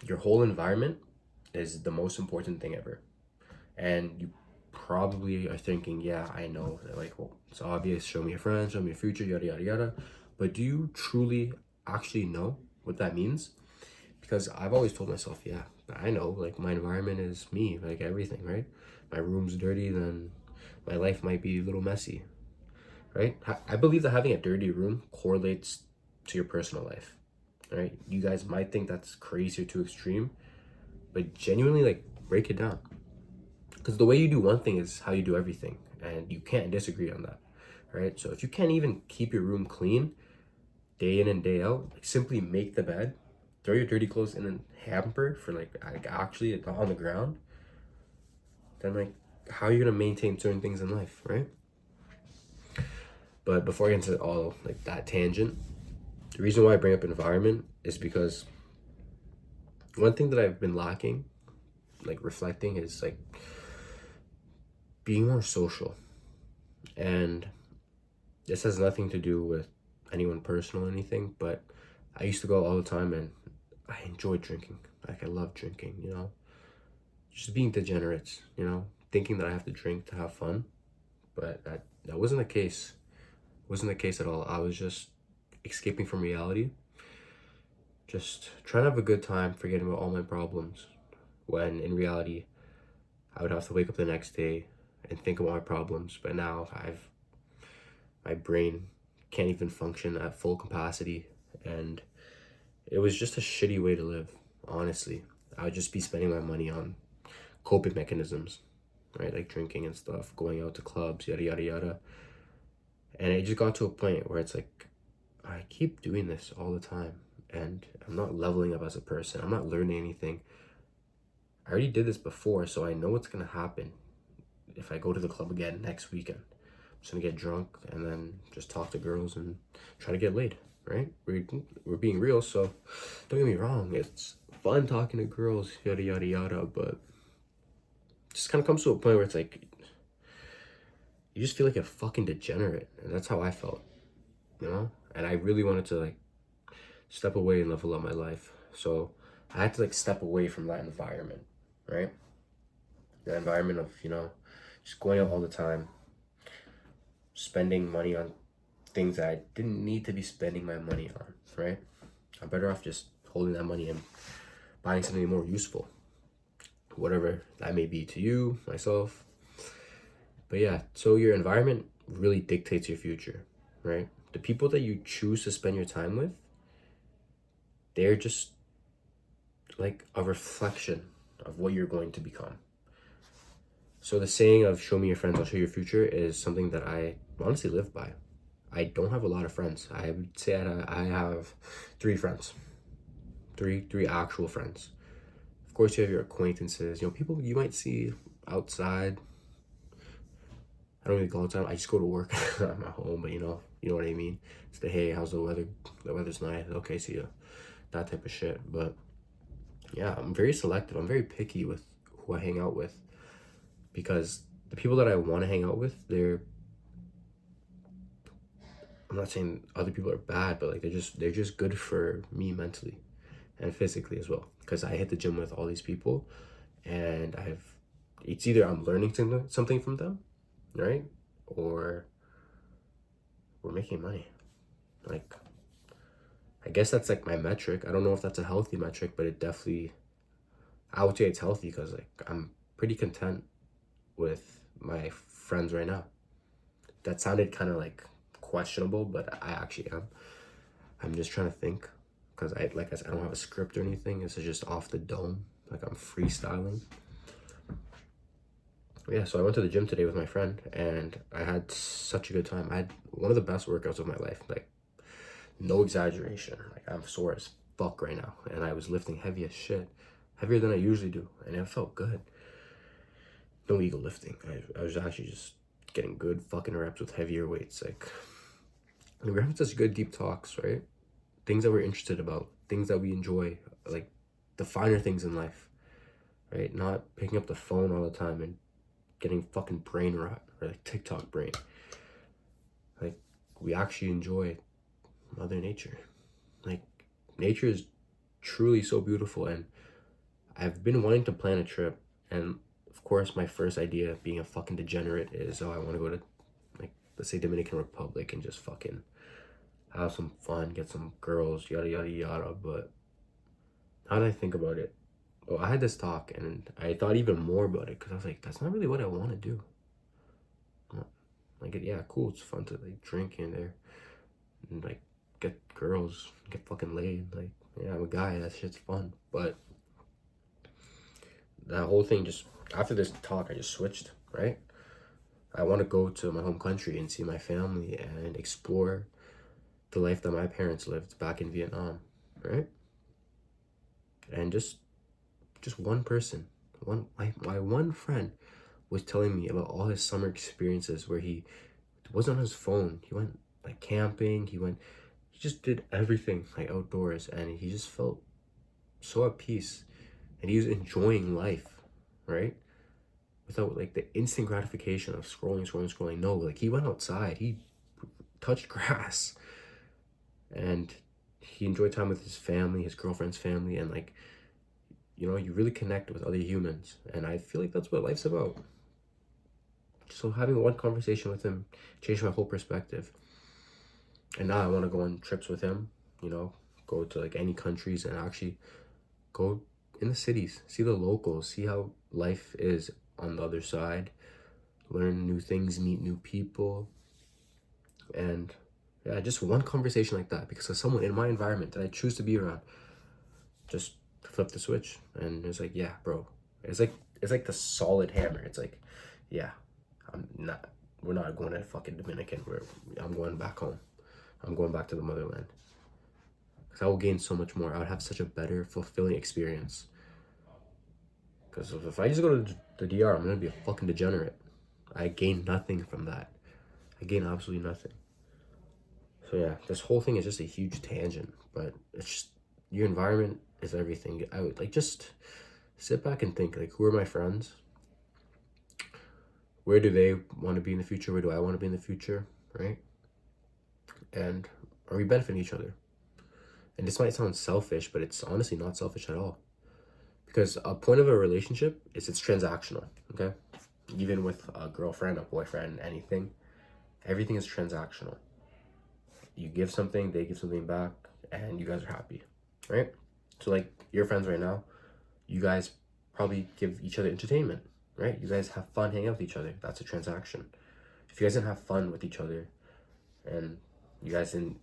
your whole environment is the most important thing ever. And you probably are thinking, yeah, I know, like, well, it's obvious, show me your friends, show me your future, yada, yada, yada. But do you truly actually know what that means? Because I've always told myself, yeah, I know, like, my environment is me, like, everything, right? My room's dirty, then my life might be a little messy, right? I believe that having a dirty room correlates to your personal life, right? You guys might think that's crazy or too extreme, but genuinely, like, break it down. Because the way you do one thing is how you do everything, and you can't disagree on that, right? So if you can't even keep your room clean day in and day out, like, simply make the bed, throw your dirty clothes in a hamper for like actually on the ground, then like how are you gonna maintain certain things in life, right? But before I get into all like that tangent, the reason why I bring up environment is because one thing that I've been lacking, like reflecting, is like being more social. And this has nothing to do with anyone personal or anything, but I used to go all the time and I enjoyed drinking. Like I love drinking, just being degenerates, thinking that I have to drink to have fun. But that wasn't the case. Wasn't the case at all. I was just escaping from reality, just trying to have a good time, forgetting about all my problems. When in reality, I would have to wake up the next day and think about my problems. But now my brain can't even function at full capacity, and it was just a shitty way to live. Honestly, I would just be spending my money on coping mechanisms, right? Like drinking and stuff, going out to clubs, yada yada yada. And it just got to a point where it's like I keep doing this all the time, and I'm not leveling up as a person. I'm not learning anything. I already did this before, so I know what's gonna happen if I go to the club again next weekend. I'm just gonna get drunk and then just talk to girls and try to get laid, right? We're being real, so don't get me wrong. It's fun talking to girls, yada yada yada, but it just kind of comes to a point where it's like you just feel like a fucking degenerate, and that's how I felt. And I really wanted to like step away and level up my life, so I had to like step away from that environment, right? The environment of just going out all the time, spending money on things that I didn't need to be spending my money on, right? I'm better off just holding that money and buying something more useful, whatever that may be to you, myself. But yeah, so your environment really dictates your future, right? The people that you choose to spend your time with, they're just like a reflection of what you're going to become. So the saying of "show me your friends, I'll show you your future" is something that I honestly live by. I don't have a lot of friends. I would say I have three friends, three actual friends. Of course, you have your acquaintances. People you might see outside. I don't really go all the time. I just go to work. I'm at home, but you know what I mean. It's the hey, how's the weather? The weather's nice. Okay, see ya. That type of shit. But yeah, I'm very selective. I'm very picky with who I hang out with because the people that I want to hang out with, I'm not saying other people are bad, but like they're just good for me mentally and physically as well. Because I hit the gym with all these people, and it's either I'm learning something from them, right, or we're making money. Like I guess that's like my metric. I don't know if that's a healthy metric, but I would say it's healthy because like I'm pretty content with my friends right now. That sounded kind of like questionable, but I actually am. I'm just trying to think because like I said, I don't have a script or anything. This is just off the dome. Like I'm freestyling. Yeah, so I went to the gym today with my friend and I had such a good time. I had one of the best workouts of my life. Like no exaggeration. Like I'm sore as fuck right now. And I was lifting heavy as shit. Heavier than I usually do. And it felt good. No ego lifting. I was actually just getting good fucking reps with heavier weights. Like we're having such good deep talks, right? Things that we're interested about, things that we enjoy, like the finer things in life, right? Not picking up the phone all the time and getting fucking brain rot or like TikTok brain. Like we actually enjoy Mother Nature. Like nature is truly so beautiful, and I've been wanting to plan a trip, and of course, my first idea, being a fucking degenerate, is I want to go to, like, let's say Dominican Republic and just fucking have some fun, get some girls, yada yada yada. But now that I think about it, well, I had this talk and I thought even more about it because I was like, that's not really what I want to do. Like, yeah, cool, it's fun to like drink in there and like get girls, get fucking laid. Like, yeah, I'm a guy, that shit's fun. But that whole thing just, after this talk, I just switched, right? I want to go to my home country and see my family and explore the life that my parents lived back in Vietnam, right? And just one person, my one friend was telling me about all his summer experiences where he wasn't on his phone. He went like camping, he just did everything like outdoors, and he just felt so at peace and he was enjoying life, right? Without like the instant gratification of scrolling. No, like he went outside, he touched grass, and he enjoyed time with his family, his girlfriend's family, and like, you know, you really connect with other humans. And I feel like that's what life's about. So having one conversation with him changed my whole perspective. And now I want to go on trips with him, you know, go to like any countries and actually go in the cities, see the locals, see how life is on the other side, learn new things, meet new people. And yeah, just one conversation like that, because of someone in my environment that I choose to be around, just flip the switch. And it's like, yeah, bro, it's like the solid hammer. It's like, yeah, I'm not we're not going to fucking Dominican. I'm going back home. I'm going back to the motherland. Because I will gain so much more. I would have such a better, fulfilling experience. Because if I just go to the DR, I'm going to be a fucking degenerate. I gain nothing from that. I gain absolutely nothing. So yeah, this whole thing is just a huge tangent. But it's just, your environment is everything. I would like just sit back and think, like, who are my friends? Where do they want to be in the future? Where do I want to be in the future? Right? And are we benefiting each other? And this might sound selfish, but it's honestly not selfish at all. Because a point of a relationship is it's transactional, okay? Even with a girlfriend, a boyfriend, anything, everything is transactional. You give something, they give something back, and you guys are happy, right? So like your friends right now, you guys probably give each other entertainment, right? You guys have fun hanging out with each other. That's a transaction. If you guys didn't have fun with each other and you guys didn't,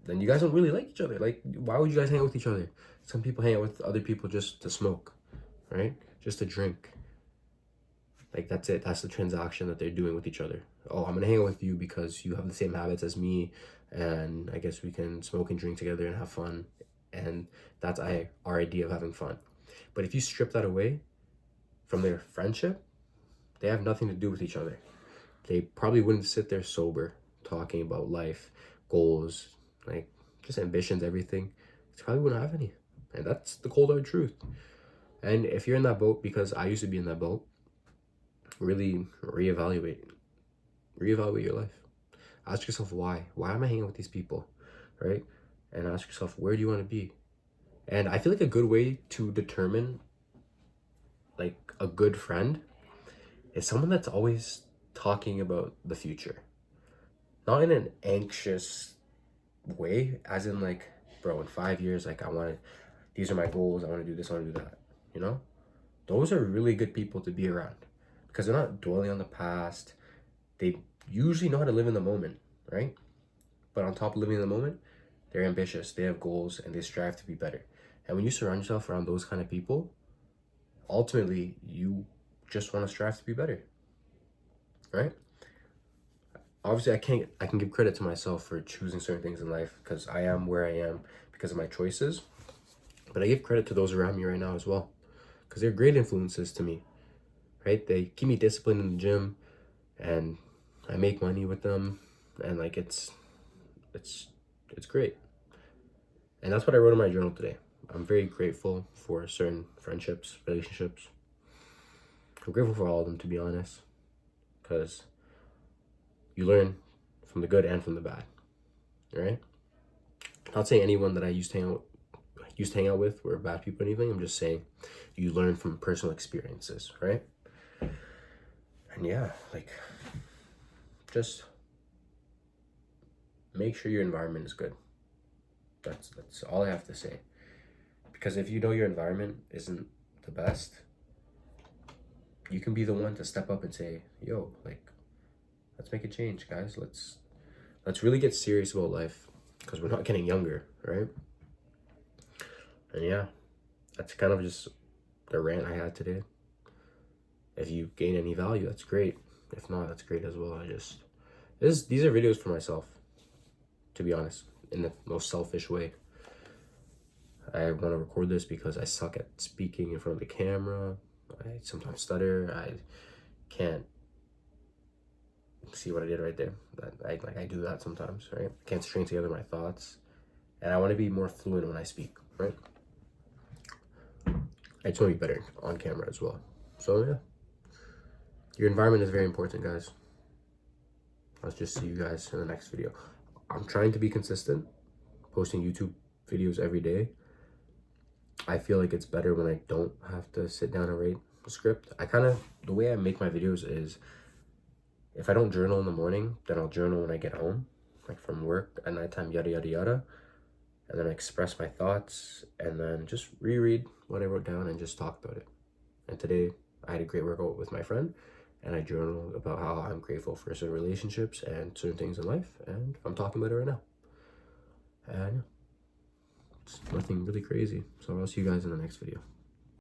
then you guys don't really like each other. Like, why would you guys hang out with each other? Some people hang out with other people just to smoke, right? Just to drink. Like, that's it. That's the transaction that they're doing with each other. Oh, I'm gonna hang out with you because you have the same habits as me, and I guess we can smoke and drink together and have fun. And that's our idea of having fun. But if you strip that away from their friendship, they have nothing to do with each other. They probably wouldn't sit there sober talking about life, goals, like just ambitions, everything. They probably wouldn't have any. And that's the cold hard truth. And if you're in that boat, because I used to be in that boat, really reevaluate your life. Ask yourself why am I hanging out with these people, right? And ask yourself, where do you want to be? And I feel like a good way to determine like a good friend is someone that's always talking about the future, not in an anxious way, as in like, bro, in 5 years, like these are my goals, I want to do this, I want to do that, you know? Those are really good people to be around because they're not dwelling on the past. They usually know how to live in the moment, right? But on top of living in the moment, they're ambitious, they have goals, and they strive to be better. And when you surround yourself around those kind of people, ultimately you just want to strive to be better, right? Obviously I can give credit to myself for choosing certain things in life because I am where I am because of my choices. But I give credit to those around me right now as well, because they're great influences to me, right? They keep me disciplined in the gym, and I make money with them, and like it's great. And that's what I wrote in my journal today. I'm very grateful for certain friendships, relationships. I'm grateful for all of them, to be honest, because you learn from the good and from the bad, right? Not saying anyone that I used to used to hang out with were bad people or anything. I'm just saying you learn from personal experiences, right? And yeah, like, just make sure your environment is good. That's all I have to say. Because if you know your environment isn't the best, you can be the one to step up and say, yo, like, let's make a change, guys. Let's really get serious about life, because we're not getting younger, right? And yeah, that's kind of just the rant I had today. If you gain any value, that's great. If not, that's great as well. These are videos for myself, to be honest, in the most selfish way. I want to record this because I suck at speaking in front of the camera. I sometimes stutter. I can't see what I did right there. I do that sometimes, right? I can't string together my thoughts, and I want to be more fluent when I speak, right? I just want to be better on camera as well. So yeah, your environment is very important, guys. I'll just see you guys in the next video. I'm trying to be consistent, posting YouTube videos every day. I feel like it's better when I don't have to sit down and write a script. The way I make my videos is, if I don't journal in the morning, then I'll journal when I get home, like from work, at nighttime, yada, yada, yada. And then I express my thoughts, and then just reread what I wrote down and just talk about it. And today, I had a great workout with my friend, and I journaled about how I'm grateful for certain relationships and certain things in life, and I'm talking about it right now. And it's nothing really crazy. So I'll see you guys in the next video.